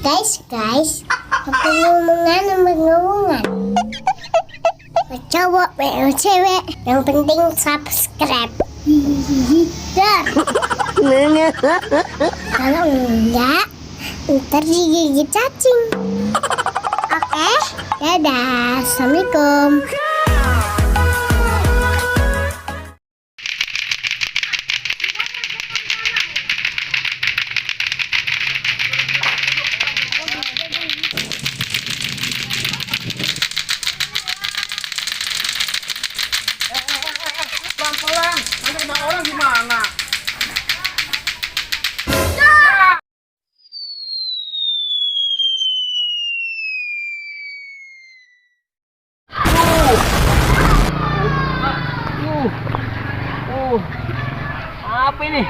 Guys, apa ngomongan? Cowok, cewek, yang penting subscribe. Dar. Kalau enggak, ntar digigit cacing. Oke, dadah, assalamualaikum. Pelan-pelan, nanti kena orang gimana? Apa ini?